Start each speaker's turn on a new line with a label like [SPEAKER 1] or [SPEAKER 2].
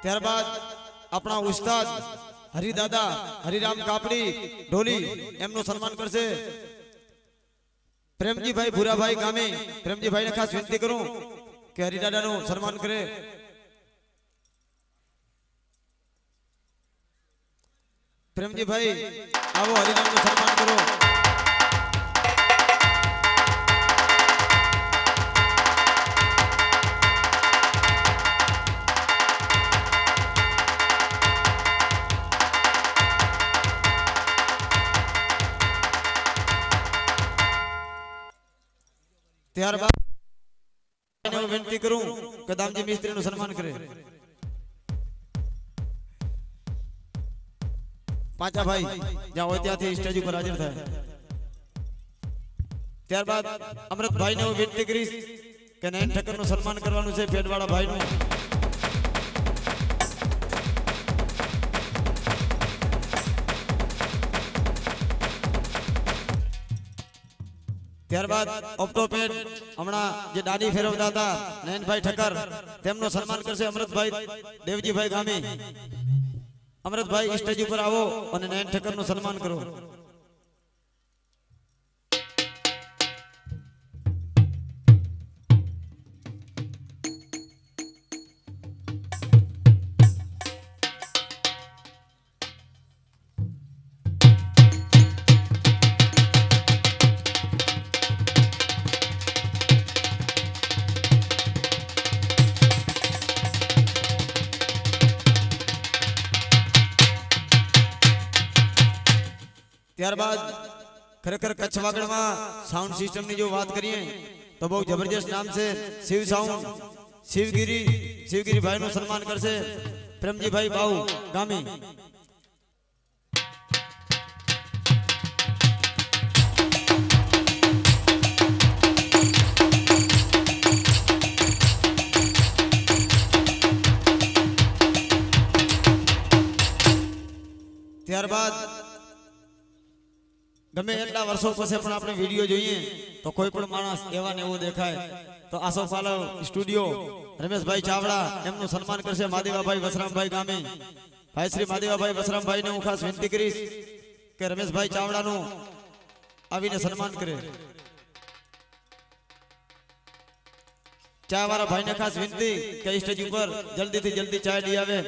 [SPEAKER 1] ત્યારબાદ આપણા ઉસ્તાદ હરિદાદા હરિરામ કાપડી ઢોલી એમનું સન્માન કરશે પ્રેમજીભાઈ ભુરાભાઈ ગામે પ્રેમજીભાઈ ને ખાસ વિનંતી કરું કે હરિદાદાનું સન્માન કરે પ્રેમજીભાઈ આવો હરિરામનું સન્માન કરો ત્યારબાદ વિનંતી કરું કે દામજી મિસ્ત્રી નું સન્માન કરે પાંચા ભાઈ જ્યાં હોય ત્યાંથી સ્ટેજ ઉપર હાજર થાય ત્યારબાદ અમૃતભાઈ ને વિનંતી કરીશ કે નયન ઠક્કર નું સન્માન કરવાનું છે પેટવાળા ભાઈ નું ત્યારબાદ ઓપ્ટોપેડ હમણાં જે દાઢી ફેરવતા હતા નયનભાઈ ઠક્કર તેમનું સન્માન કરશે અમૃતભાઈ દેવજીભાઈ ગામી અમૃતભાઈ સ્ટેજ ઉપર આવો અને નયન ઠક્કર નું સન્માન કરો ત્યારબાદ ખરેખર કચ્છ વાગડમાં સાઉન્ડ સિસ્ટમ ની જો વાત કરીએ તો બહુ જબરજસ્ત નામ છે શિવ સાઉન્ડ શિવગીરી ભાઈ નું સન્માન કરશે પ્રેમજીભાઈ બાઉ ગામી ત્યારબાદ ગમે એટલા વર્ષો પછી પણ આપણે વિડીયો જોઈએ તો કોઈ પણ માણસ એવા ને એવો દેખાય તો આસો પાલવ સ્ટુડિયો રમેશભાઈ ચાવડા એમનું સન્માન કરશે માદેવાભાઈ વસરામભાઈ ગામે ભાઈ શ્રી માદેવાભાઈ વસરામભાઈ ને હું ખાસ વિનંતી કરીશ કે રમેશભાઈ ચાવડાનું આવીને સન્માન કરે ચા વાળા ભાઈને ખાસ વિનંતી કે સ્ટેજ ઉપર જલ્દીથી જલ્દી ચા લઈ આવે